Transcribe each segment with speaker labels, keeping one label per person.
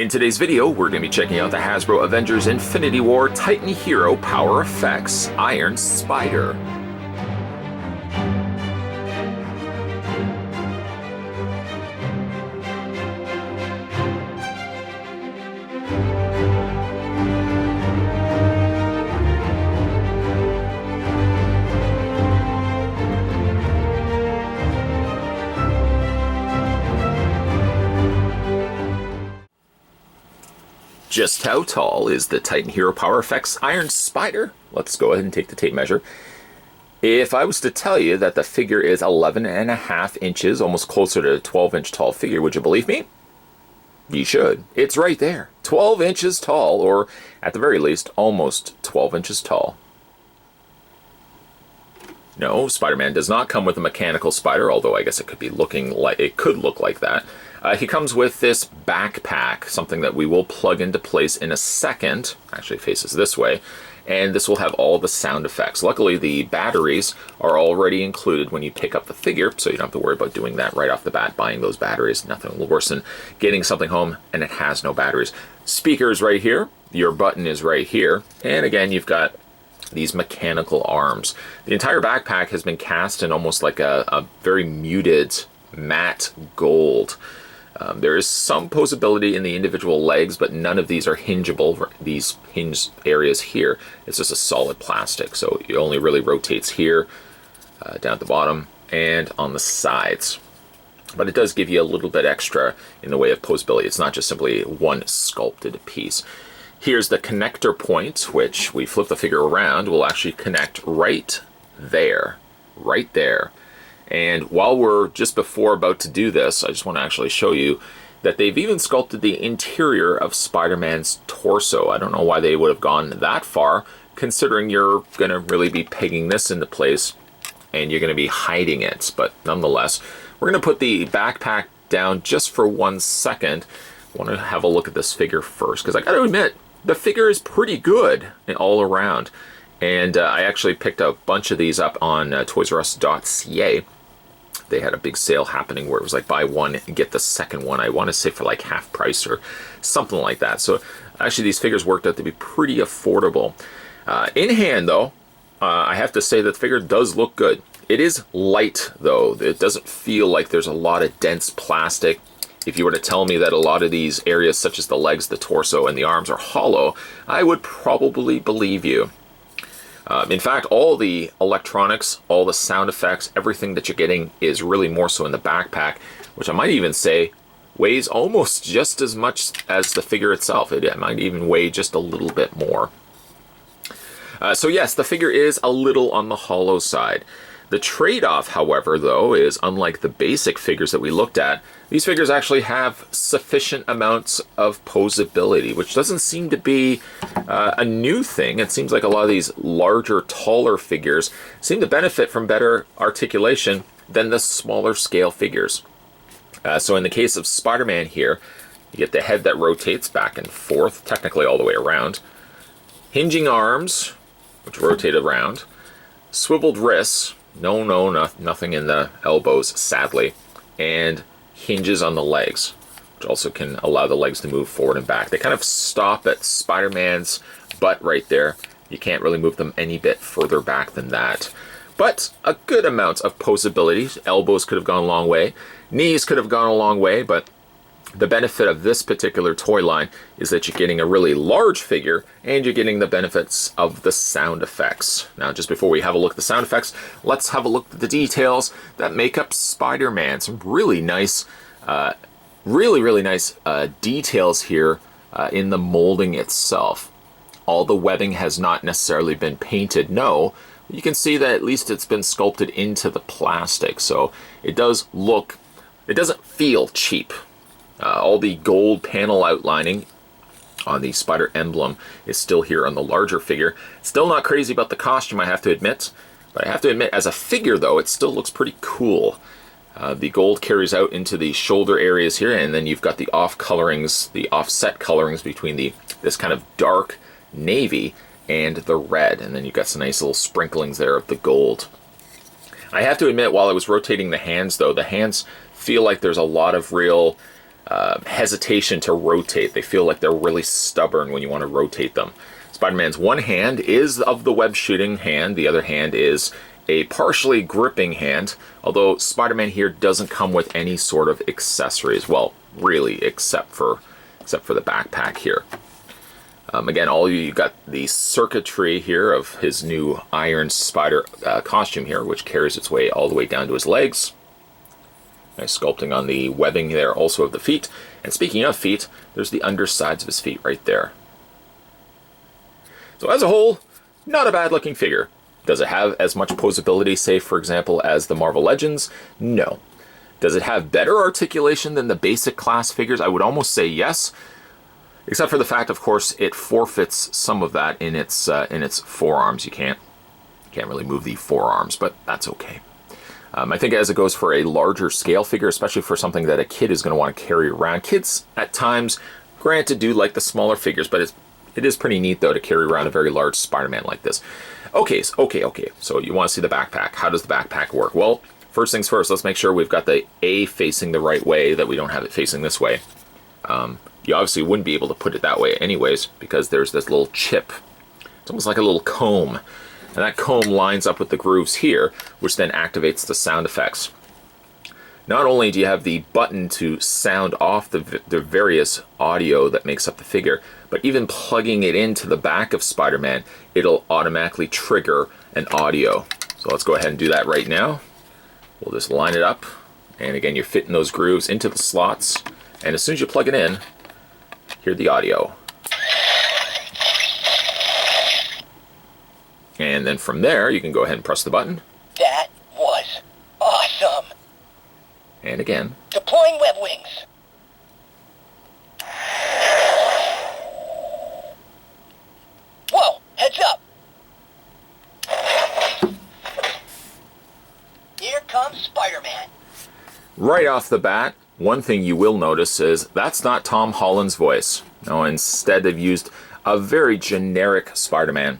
Speaker 1: In today's video, we're going to be checking out the Hasbro Avengers Infinity War Titan Hero Power Effects Iron Spider. Just how tall is the Titan Hero Power Effects Iron Spider? Let's go ahead and take the tape measure. If I was to tell you that the figure is 11.5 inches, almost closer to a 12-inch tall figure, would you believe me? You should. It's right there. 12 inches tall, or at the very least, almost 12 inches tall. No, Spider-Man does not come with a mechanical spider, although I guess it could be looking like it could look like that. He comes with this backpack, something that we will plug into place in a second. Actually faces this way. And this will have all the sound effects. Luckily, the batteries are already included when you pick up the figure, so you don't have to worry about doing that right off the bat, buying those batteries. Nothing worse than getting something home and it has no batteries. Speakers right here. Your button is right here. And again, you've got these mechanical arms. The entire backpack has been cast in almost like a very muted matte gold. There is some poseability in the individual legs, but none of these are hingeable, these hinge areas here. It's just a solid plastic, so it only really rotates here, down at the bottom, and on the sides. But it does give you a little bit extra in the way of poseability. It's not just simply one sculpted piece. Here's the connector point, which we flip the figure around, will actually connect right there. Right there. And while we're just before about to do this, I just want to actually show you that they've even sculpted the interior of Spider-Man's torso. I don't know why they would have gone that far, considering you're going to really be pegging this into place and you're going to be hiding it. But nonetheless, we're going to put the backpack down just for 1 second. I want to have a look at this figure first, because I got to admit, the figure is pretty good all around. And I actually picked a bunch of these up on toysrus.ca. They had a big sale happening where it was like buy one and get the second one. I want to say for like half price or something like that. So actually these figures worked out to be pretty affordable. In hand though, I have to say that the figure does look good. It is light though. It doesn't feel like there's a lot of dense plastic. If you were to tell me that a lot of these areas such as the legs, the torso, and the arms are hollow, I would probably believe you. In fact, all the electronics, all the sound effects, everything that you're getting is really more so in the backpack, which I might even say weighs almost just as much as the figure itself. It might even weigh just a little bit more. So yes, the figure is a little on the hollow side. The trade-off, however, though, is unlike the basic figures that we looked at, these figures actually have sufficient amounts of poseability, which doesn't seem to be a new thing. It seems like a lot of these larger, taller figures seem to benefit from better articulation than the smaller scale figures. So in the case of Spider-Man here, you get the head that rotates back and forth, technically all the way around, hinging arms, which rotate around, swiveled wrists, nothing in the elbows, sadly, and hinges on the legs, which also can allow the legs to move forward and back. They kind of stop at Spider-Man's butt right there. You can't really move them any bit further back than that. But a good amount of poseability. Elbows could have gone a long way. Knees could have gone a long way, but the benefit of this particular toy line is that you're getting a really large figure and you're getting the benefits of the sound effects. Now, just before we have a look at the sound effects, let's have a look at the details that make up Spider-Man. Some really nice, really nice details here in the molding itself. All the webbing has not necessarily been painted, no. You can see that at least it's been sculpted into the plastic, so it does look, it doesn't feel cheap. All the gold panel outlining on the spider emblem is still here on the larger figure. Still not crazy about the costume, I have to admit. But I have to admit, as a figure though, it still looks pretty cool. The gold carries out into the shoulder areas here, and then you've got the off colorings, the offset colorings between this kind of dark navy and the red. And then you've got some nice little sprinklings there of the gold. I have to admit, while I was rotating the hands though, the hands feel like there's a lot of real hesitation to rotate. They feel like they're really stubborn when you want to rotate them. Spider-Man's one hand is of the web shooting hand, the other hand is a partially gripping hand, although Spider-Man here doesn't come with any sort of accessories. Well, really, except for the backpack here. Again, you got the circuitry here of his new Iron Spider costume here, which carries its way all the way down to his legs. Nice sculpting on the webbing there, also of the feet. And speaking of feet, there's the undersides of his feet right there. So as a whole, not a bad looking figure. Does it have as much posability, say, for example, as the Marvel Legends? No. Does it have better articulation than the basic class figures? I would almost say yes, except for the fact, of course, it forfeits some of that in its forearms. You can't really move the forearms, but that's okay. I think as it goes for a larger scale figure, especially for something that a kid is going to want to carry around. Kids, at times, granted, do like the smaller figures, but it is pretty neat, though, to carry around a very large Spider-Man like this. Okay. So you want to see the backpack. How does the backpack work? Well, first things first, let's make sure we've got the A facing the right way, that we don't have it facing this way. You obviously wouldn't be able to put it that way anyways, because there's this little chip. It's almost like a little comb. And that comb lines up with the grooves here, which then activates the sound effects. Not only do you have the button to sound off the various audio that makes up the figure, but even plugging it into the back of Spider-Man, it'll automatically trigger an audio. So let's go ahead and do that right now. We'll just line it up. And again, you're fitting those grooves into the slots. And as soon as you plug it in, hear the audio. And then from there, you can go ahead and press the button.
Speaker 2: That was awesome.
Speaker 1: And again.
Speaker 2: Deploying web wings. Whoa, heads up. Here comes Spider-Man.
Speaker 1: Right off the bat, one thing you will notice is that's not Tom Holland's voice. No, instead they've used a very generic Spider-Man.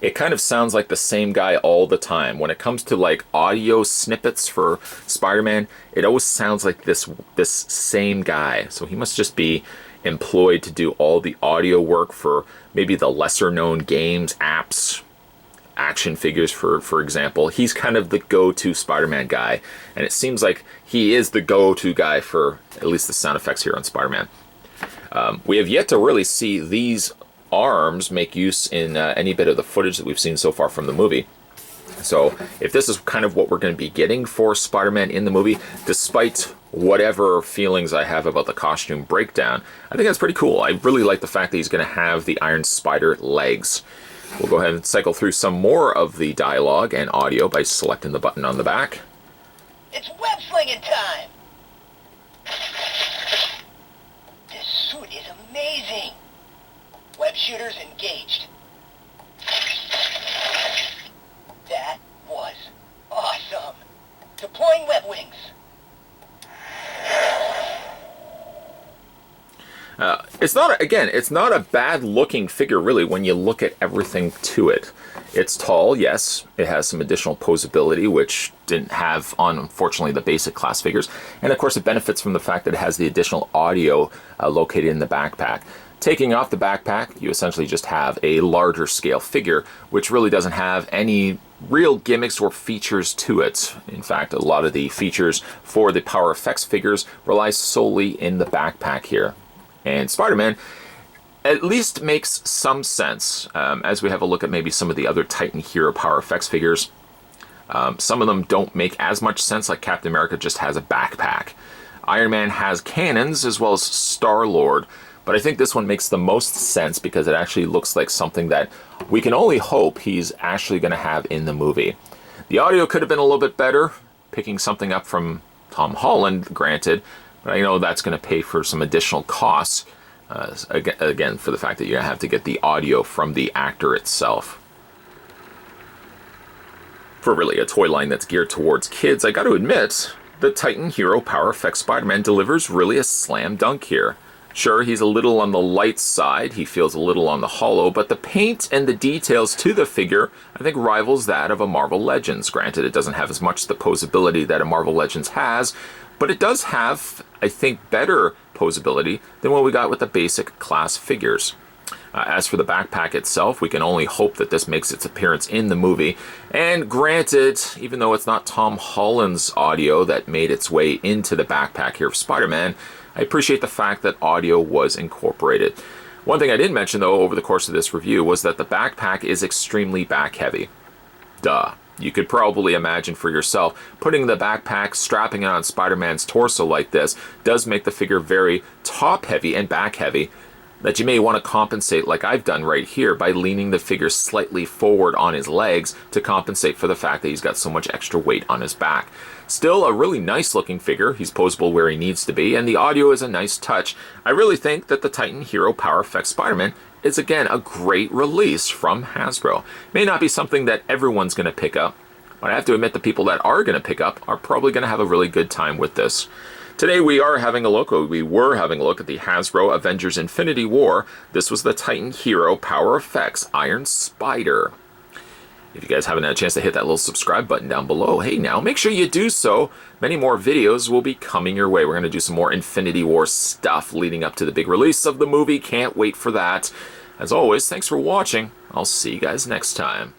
Speaker 1: It kind of sounds like the same guy all the time. When it comes to like audio snippets for Spider-Man, it always sounds like this same guy. So he must just be employed to do all the audio work for maybe the lesser known games, apps, action figures, for example. He's kind of the go-to Spider-Man guy, and it seems like he is the go-to guy for at least the sound effects here on Spider-Man. We have yet to really see these arms make use in any bit of the footage that we've seen so far from the movie. So if this is kind of what we're going to be getting for Spider-Man in the movie, despite whatever feelings I have about the costume breakdown, I think that's pretty cool. I really like the fact that he's going to have the Iron Spider legs. We'll go ahead and cycle through some more of the dialogue and audio by selecting the button on the back.
Speaker 2: It's web slinging time. This suit is amazing. Web shooters engaged. That was awesome. Deploying web wings.
Speaker 1: It's not a bad looking figure really when you look at everything to it. It's tall, yes. It has some additional posability, which didn't have on, unfortunately, the basic class figures. And of course it benefits from the fact that it has the additional audio located in the backpack. Taking off the backpack, you essentially just have a larger scale figure, which really doesn't have any real gimmicks or features to it. In fact, a lot of the features for the Power Effects figures rely solely in the backpack here. And Spider-Man at least makes some sense, as we have a look at maybe some of the other Titan Hero Power Effects figures. Some of them don't make as much sense, like Captain America just has a backpack. Iron Man has cannons, as well as Star-Lord. But I think this one makes the most sense because it actually looks like something that we can only hope he's actually going to have in the movie. The audio could have been a little bit better, picking something up from Tom Holland, granted, but I know that's going to pay for some additional costs, again, for the fact that you have to get the audio from the actor itself. For really a toy line that's geared towards kids, I got to admit, the Titan Hero Power Effects Spider-Man delivers really a slam dunk here. Sure, he's a little on the light side, he feels a little on the hollow, but the paint and the details to the figure, I think, rivals that of a Marvel Legends. Granted, it doesn't have as much the posability that a Marvel Legends has, but it does have, I think, better posability than what we got with the basic class figures. As for the backpack itself, we can only hope that this makes its appearance in the movie. And granted, even though it's not Tom Holland's audio that made its way into the backpack here of Spider-Man, I appreciate the fact that audio was incorporated. One thing I didn't mention, though, over the course of this review was that the backpack is extremely back-heavy. Duh. You could probably imagine for yourself, putting the backpack, strapping it on Spider-Man's torso like this, does make the figure very top-heavy and back-heavy, that you may want to compensate, like I've done right here, by leaning the figure slightly forward on his legs to compensate for the fact that he's got so much extra weight on his back. Still a really nice looking figure, he's posable where he needs to be, and the audio is a nice touch. I really think that the Titan Hero Power Effects Spider-Man is again a great release from Hasbro. May not be something that everyone's going to pick up, but I have to admit the people that are going to pick up are probably going to have a really good time with this. Today we were having a look at the Hasbro Avengers Infinity War. This was the Titan Hero Power Effects Iron Spider. If you guys haven't had a chance to hit that little subscribe button down below, hey now, make sure you do so. Many more videos will be coming your way. We're going to do some more Infinity War stuff leading up to the big release of the movie. Can't wait for that. As always, thanks for watching. I'll see you guys next time.